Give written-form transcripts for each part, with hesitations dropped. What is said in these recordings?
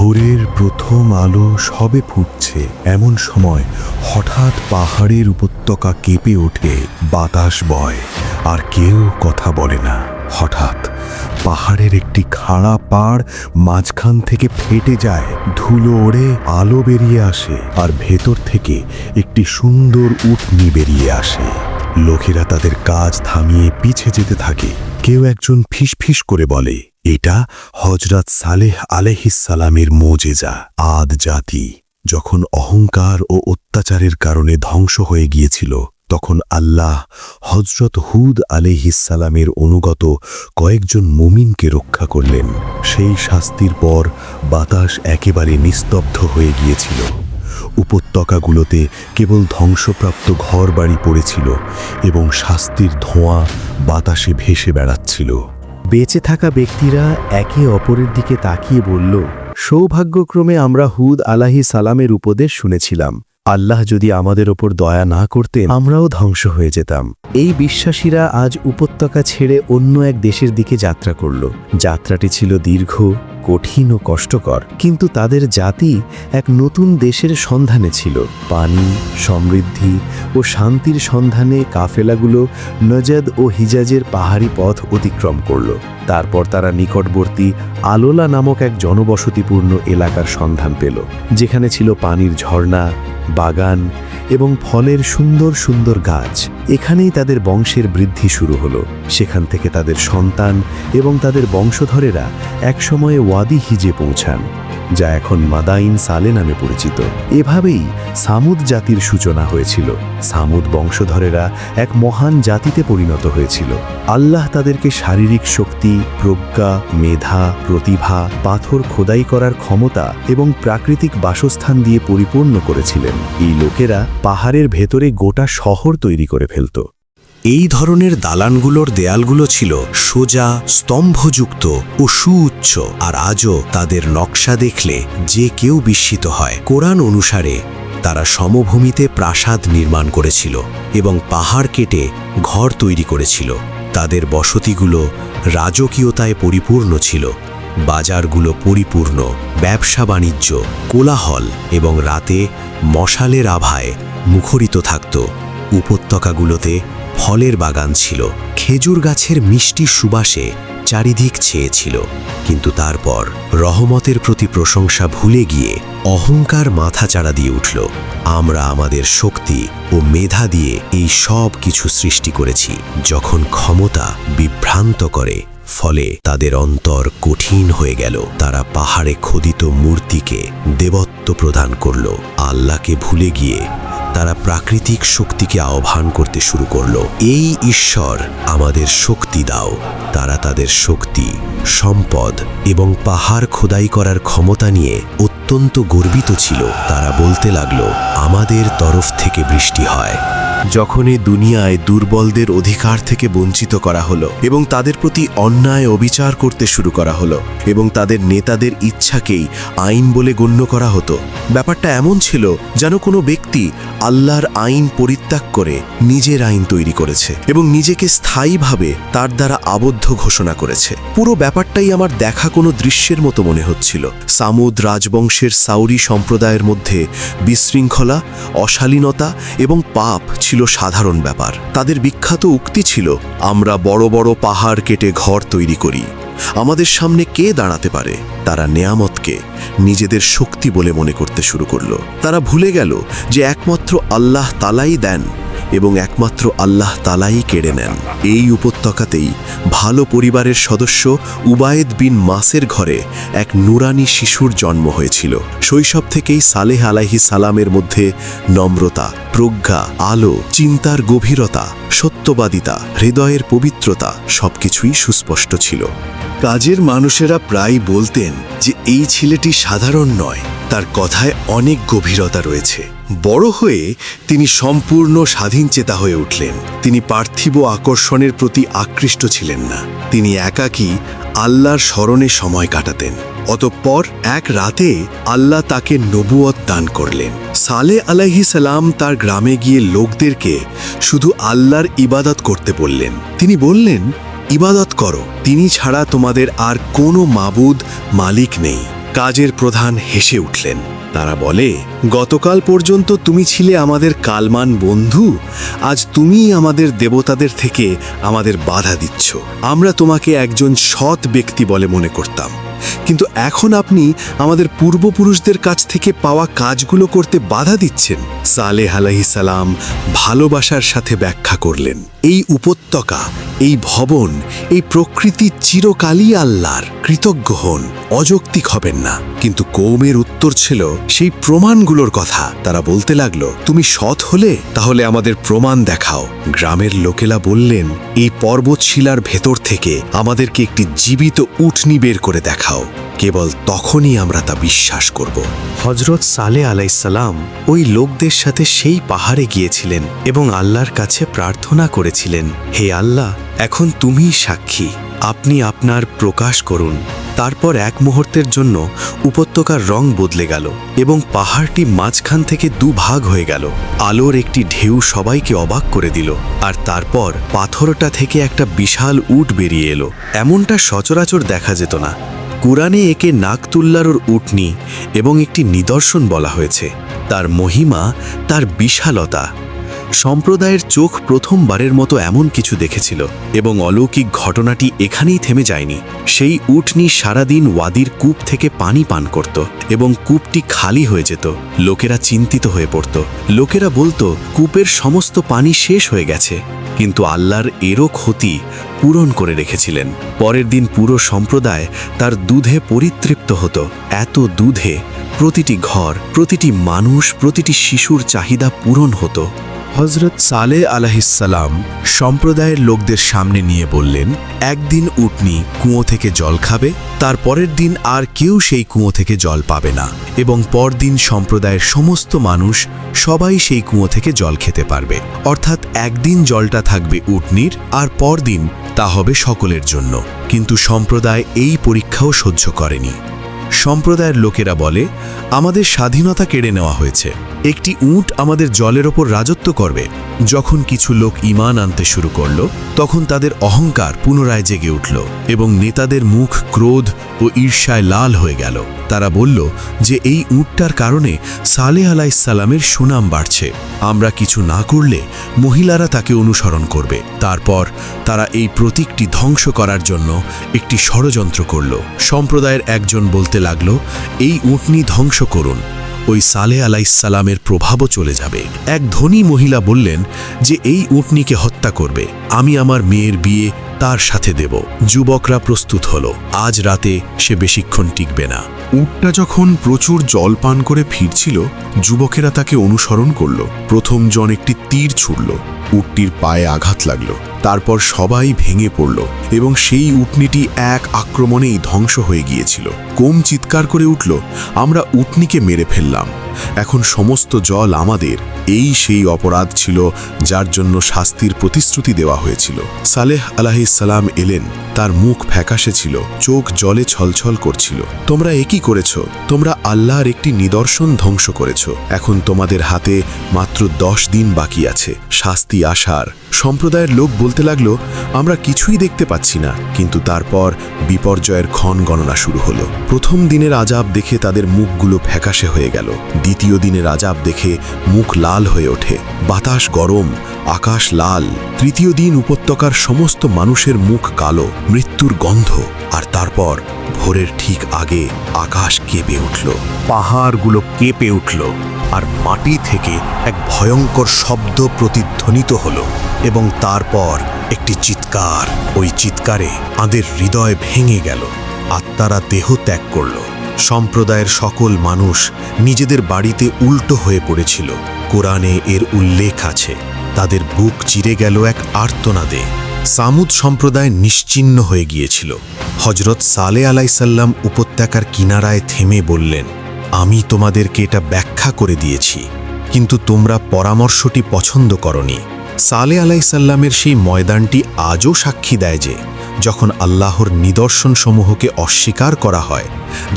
ভোরের প্রথম আলো সবে ফুটছে এমন সময় হঠাৎ পাহাড়ের উপত্যকা কেঁপে ওঠে, বাতাস বয়, আর কেউ কথা বলে না। হঠাৎ পাহাড়ের একটি খাড়া পাড় মাঝখান থেকে ফেটে যায়, ধুলো ওড়ে, আলো বেরিয়ে আসে, আর ভেতর থেকে একটি সুন্দর উটনি বেরিয়ে আসে। লোকেরা তাদের কাজ থামিয়ে পিছে যেতে থাকে। কেউ একজন ফিসফিস করে বলে, এটা হযরত সালেহ আলাইহিস সালামের মোজেজা। আদ জাতি যখন অহংকার ও অত্যাচারের কারণে ধ্বংস হয়ে গিয়েছিল, তখন আল্লাহ হযরত হুদ আলাইহিস সালামের অনুগত কয়েকজন মুমিনকে রক্ষা করলেন। সেই শাস্তির পর বাতাস একেবারে নিস্তব্ধ হয়ে গিয়েছিল। উপত্যকাগুলোতে কেবল ধ্বংসপ্রাপ্ত ঘরবাড়ি পড়েছিল এবং শাস্তির ধোঁয়া বাতাসে ভেসে বেড়াচ্ছিল। বেঁচে থাকা ব্যক্তিরা একে অপরের দিকে তাকিয়ে বলল, সৌভাগ্যক্রমে আমরা হুদ আলাইহিস সালামের উপদেশ শুনেছিলাম। আল্লাহ যদি আমাদের ওপর দয়া না করতেন, আমরাও ধ্বংস হয়ে যেতাম। এই বিশ্বাসীরা আজ উপত্যকা ছেড়ে অন্য এক দেশের দিকে যাত্রা করল। যাত্রাটি ছিল দীর্ঘ, কঠিন ও কষ্টকর, কিন্তু তাদের জাতি এক নতুন দেশের সন্ধানে ছিল। পানি, সমৃদ্ধি ও শান্তির সন্ধানে কাফেলাগুলো নজদ ও হিজাজের পাহাড়ি পথ অতিক্রম করল। তারপর তারা নিকটবর্তী আলোলা নামক এক জনবসতিপূর্ণ এলাকার সন্ধান পেল, যেখানে ছিল পানির ঝর্ণা, বাগান এবং ফলের সুন্দর সুন্দর গাছ। এখানেই তাদের বংশের বৃদ্ধি শুরু হলো। সেখান থেকে তাদের সন্তান এবং তাদের বংশধরেরা একসময়ে ওয়াদি হিজে পৌঁছান, যা এখন মাদাইন সালে নামে পরিচিত। এভাবেই সামুদ জাতির সূচনা হয়েছিল। সামুদ বংশধরেরা এক মহান জাতিতে পরিণত হয়েছিল। আল্লাহ তাদেরকে শারীরিক শক্তি, প্রজ্ঞা, মেধা, প্রতিভা, পাথর খোদাই করার ক্ষমতা এবং প্রাকৃতিক বাসস্থান দিয়ে পরিপূর্ণ করেছিলেন। এই লোকেরা পাহাড়ের ভেতরে গোটা শহর তৈরি করে ফেলত। এই ধরনের দালানগুলোর দেয়ালগুলো ছিল সোজা, স্তম্ভযুক্ত ও সুউচ্চ, আর আজও তাদের নকশা দেখলে যে কেউ বিস্মিত হয়। কোরআন অনুসারে তারা সমভূমিতে প্রাসাদ নির্মাণ করেছিল এবং পাহাড় কেটে ঘর তৈরি করেছিল। তাদের বসতিগুলো রাজকীয়তায় পরিপূর্ণ ছিল। বাজারগুলো পরিপূর্ণ, ব্যবসা বাণিজ্য, কোলাহল এবং রাতে মশালের আভায় মুখরিত থাকত। উপত্যকাগুলোতে ফলের বাগান ছিল, খেজুর গাছের মিষ্টি সুবাসে চারিদিক ছেয়েছিল। কিন্তু তারপর রহমতের প্রতি প্রশংসা ভুলে গিয়ে অহংকার মাথাচাড়া দিয়ে উঠল। আমরা আমাদের শক্তি ও মেধা দিয়ে এই সব কিছু সৃষ্টি করেছি। যখন ক্ষমতা বিভ্রান্ত করে, ফলে তাদের অন্তর কঠিন হয়ে গেল। তারা পাহাড়ে খোদিত মূর্তিকে দেবত্ব প্রদান করল। আল্লাহকে ভুলে গিয়ে তারা প্রাকৃতিক শক্তিকে আহ্বান করতে শুরু করল। এই ঈশ্বর আমাদের শক্তি দাও। তারা তাদের শক্তি, সম্পদ এবং পাহাড় খোদাই করার ক্ষমতা নিয়ে অত্যন্ত গর্বিত ছিল। তারা বলতে লাগলো, আমাদের তরফ থেকে বৃষ্টি হয়। যখন এই দুনিয়ায় দুর্বলদের অধিকার থেকে বঞ্চিত করা হলো এবং তাদের প্রতি অন্যায় অবিচার করতে শুরু করা হলো এবং তাদের নেতাদের ইচ্ছাকেই আইন বলে গণ্য করা হতো, ব্যাপারটা এমন ছিল যেন কোনো ব্যক্তি আল্লাহর আইন পরিত্যাগ করে নিজের আইন তৈরি করেছে এবং নিজেকে স্থায়ীভাবে তার দ্বারা আবদ্ধ ঘোষণা করেছে। পুরো ব্যাপারটাই আমার দেখা কোনো দৃশ্যের মতো মনে হচ্ছিল। সামুদ রাজবংশের সাউরি সম্প্রদায়ের মধ্যে বিশৃঙ্খলা, অশালীনতা এবং পাপ ছিল সাধারণ ব্যাপার। তাদের বিখ্যাত উক্তি ছিল, আমরা বড় বড় পাহাড় কেটে ঘর তৈরি করি, আমাদের সামনে কে দাঁড়াতে পারে? তারা নেয়ামতকে নিজেদের শক্তি বলে মনে করতে শুরু করলো। তারা ভুলে গেল যে একমাত্র আল্লাহ তালাই দেন এবং একমাত্র আল্লাহ তালাই কেড়ে নেন। এই উপত্যকাতেই ভালো পরিবারের সদস্য উবায়েদ বিন মাসের ঘরে এক নুরানি শিশুর জন্ম হয়েছিল। শৈশব থেকেই সালেহ আলাইহিস সালামের মধ্যে নম্রতা, প্রজ্ঞা, আলো, চিন্তার গভীরতা, সত্যবাদিতা, হৃদয়ের পবিত্রতা সবকিছুই সুস্পষ্ট ছিল। কাজের মানুষেরা প্রায় বলতেন যে এই ছেলেটি সাধারণ নয়, তার কথায় অনেক গভীরতা রয়েছে। বড় হয়ে তিনি সম্পূর্ণ স্বাধীনচেতা হয়ে উঠলেন। তিনি পার্থিব আকর্ষণের প্রতি আকৃষ্ট ছিলেন না। তিনি একাকী আল্লাহর স্মরণে সময় কাটাতেন। অতঃপর এক রাতে আল্লাহ তাকে নবুয়ত দান করলেন। সালেহ আলাইহিস সালাম তার গ্রামে গিয়ে লোকদেরকে শুধু আল্লাহর ইবাদত করতে বললেন। তিনি বললেন, ইবাদত করো, তিনি ছাড়া তোমাদের আর কোনো মাবুদ, মালিক নেই। কাজের প্রধান হেসে উঠলেন। তারা বলে, গতকাল পর্যন্ত তুমি ছিলে আমাদের কালমান বন্ধু, আজ তুমিই আমাদের দেবতাদের থেকে আমাদের বাধা দিচ্ছ। আমরা তোমাকে একজন সৎ ব্যক্তি বলে মনে করতাম, কিন্তু এখন আপনি আমাদের পূর্বপুরুষদের কাছ থেকে পাওয়া কাজগুলো করতে বাধা দিচ্ছেন। সালেহ আলাইহিস সালাম ভালোবাসার সাথে ব্যাখ্যা করলেন, এই উপত্যকা, এই ভবন, এই প্রকৃতি চিরকালই আল্লাহর। কৃতজ্ঞ হন, অযৌক্তিক হবেন না। কিন্তু কওমের উত্তর ছিল সেই প্রমাণগুলোর কথা। তারা বলতে লাগলো, তুমি সৎ হলে তাহলে আমাদের প্রমাণ দেখাও। গ্রামের লোকেরা বললেন, এই পর্বতশিলার ভেতর থেকে আমাদেরকে একটি জীবিত উটনি বের করে দেখাও, কেবল তখনই আমরা তা বিশ্বাস করব। হজরত সালেহ আলাইসাল্লাম ওই লোকদের সাথে সেই পাহাড়ে গিয়েছিলেন এবং আল্লাহর কাছে প্রার্থনা করেছিলেন, হে আল্লাহ, এখন তুমিই সাক্ষী, আপনি আপনার প্রকাশ করুন। তারপর এক মুহূর্তের জন্য উপত্যকার রং বদলে গেল এবং পাহাড়টি মাঝখান থেকে দুভাগ হয়ে গেল। আলোর একটি ঢেউ সবাইকে অবাক করে দিল, আর তারপর পাথরটা থেকে একটা বিশাল উট বেরিয়ে এলো। এমনটা সচরাচর দেখা যেত না। কুরআনে একে নাকতুল্লারোর উটনি এবং একটি নিদর্শন বলা হয়েছে। তার মহিমা, তার বিশালতা। সম্প্রদায়ের চোখ প্রথমবারের মতো এমন কিছু দেখেছিল এবং অলৌকিক ঘটনাটি এখানেই থেমে যায়নি। সেই উটনি সারাদিন ওয়াদির কূপ থেকে পানি পান করত এবং কূপটি খালি হয়ে যেত। লোকেরা চিন্তিত হয়ে পড়ত। লোকেরা বলতো, কূপের সমস্ত পানি শেষ হয়ে গেছে, কিন্তু আল্লাহর এরও ক্ষতি পূরণ করে রেখেছিলেন। পরের দিন পুরো সম্প্রদায় তার দুধে পরিতৃপ্ত হতো। এত দুধে প্রতিটি ঘর, প্রতিটি মানুষ, প্রতিটি শিশুর চাহিদা পূরণ হতো। হজরত সালেহ আলাইহিসসালাম সম্প্রদায়ের লোকদের সামনে নিয়ে বললেন, একদিন উটনি কুয়ো থেকে জল খাবে, তার পরের দিন আর কেউ সেই কুয়ো থেকে জল পাবে না, এবং পরদিন সম্প্রদায়ের সমস্ত মানুষ সবাই সেই কুয়ো থেকে জল খেতে পারবে। অর্থাৎ একদিন জলটা থাকবে উটনির, আর পরদিন তা হবে সকলের জন্য। কিন্তু সম্প্রদায় এই পরীক্ষাও সহ্য করেনি। সম্প্রদায়ের লোকেরা বলে, আমাদের স্বাধীনতা কেড়ে নেওয়া হয়েছে, একটি উট আমাদের জলের ওপর রাজত্ব করবে। যখন কিছু লোক ঈমান আনতে শুরু করল, তখন তাদের অহংকার পুনরায় জেগে উঠল এবং নেতাদের মুখ ক্রোধ ও ঈর্ষায় লাল হয়ে গেল। তারা বলল যে এই উটটার কারণে সালেহ আলাইহিসসালামের সুনাম বাড়ছে, আমরা কিছু না করলে মহিলারা তাকে অনুসরণ করবে। তারপর তারা এই প্রতীকটি ধ্বংস করার জন্য একটি ষড়যন্ত্র করল। সম্প্রদায়ের একজন বলতে লাগল, এই উটনি ধ্বংস করুন, ওই সালেহ আলাইহিসসালামের প্রভাবও চলে যাবে। এক ধনী মহিলা বললেন যে এই উটনিকে হত্যা করবে, আমি আমার মেয়ের বিয়ে তার সাথে দেব। যুবকরা প্রস্তুত হলো, আজ রাতে সে বেশিক্ষণ টিকবে না। উটটা যখন প্রচুর জল পান করে ফিরছিল, যুবকেরা তাকে অনুসরণ করল। প্রথম জন একটি তীর ছুড়ল, উটটির পায়ে আঘাত লাগল। তারপর সবাই ভেঙে পড়ল এবং সেই উটনিটি এক আক্রমণেই ধ্বংস হয়ে গিয়েছিল। কওম চিৎকার করে উঠল, আমরা উটনিকে মেরে ফেললাম, এখন সমস্ত জল আমাদের। এই সেই অপরাধ ছিল যার জন্য শাস্তির প্রতিশ্রুতি দেওয়া হয়েছিল। সালেহ আলাইহিসসালাম এলেন, তার মুখ ফ্যাকাশে ছিল, চোখ জলে ছলছল করছিল। তোমরা একই করেছ, তোমরা আল্লাহর একটি নিদর্শন ধ্বংস করেছ। এখন তোমাদের হাতে মাত্র 10 দিন বাকি আছে শাস্তি আসার। সম্প্রদায়ের লোক বলতে লাগলো, আমরা কিছুই দেখতে পাচ্ছি না। কিন্তু তারপর বিপর্যয়ের ক্ষণ গণনা শুরু হলো। প্রথম দিনের আযাব দেখে তাদের মুখগুলো ফ্যাকাশে হয়ে গেল। দ্বিতীয় দিনের আযাব দেখে মুখ লাল হয়ে ওঠে, বাতাস গরম, আকাশ লাল। তৃতীয় দিন উপত্যকার সমস্ত মানুষের মুখ কালো, মৃত্যুর গন্ধ। আর তারপর ভোরের ঠিক আগে আকাশ কেঁপে উঠল, পাহাড়গুলো কেঁপে উঠল, আর মাটি থেকে এক ভয়ঙ্কর শব্দ প্রতিধ্বনিত হলো, এবং তারপর একটি চিৎকার। ওই চিৎকারে আমাদের হৃদয় ভেঙে গেল, আত্মারা দেহ ত্যাগ করল। সম্প্রদায়ের সকল মানুষ নিজেদের বাড়িতে উল্টো হয়ে পড়েছিল। কোরআনে এর উল্লেখ আছে, তাদের বুক চিরে গেল এক আর্তনাদে। সামুদ সম্প্রদায় নিশ্চিহ্ন হয়ে গিয়েছিল। হজরত সালেহ আলাইহিসসালাম উপত্যকার কিনারায় থেমে বললেন, আমি তোমাদেরকে এটা ব্যাখ্যা করে দিয়েছি, কিন্তু তোমরা পরামর্শটি পছন্দ করনি। সালেহ আলাইহিসসালামের সেই ময়দানটি আজও সাক্ষী দেয় যে যখন আল্লাহর নিদর্শনসমূহকে অস্বীকার করা হয়,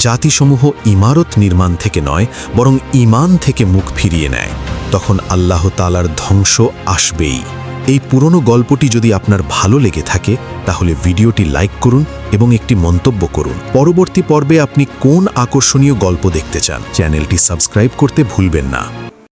জাতিসমূহ ইমারত নির্মাণ থেকে নয় বরং ঈমান থেকে মুখ ফিরিয়ে নেয়, তখন আল্লাহ তাআলার ধ্বংস আসবেই। এই পুরনো গল্পটি যদি আপনার ভালো লেগে থাকে তাহলে ভিডিওটি লাইক করুন এবং একটি মন্তব্য করুন। পরবর্তী পর্বে আপনি কোন আকর্ষণীয় গল্প দেখতে চান চ্যানেলটি সাবস্ক্রাইব করতে ভুলবেন না।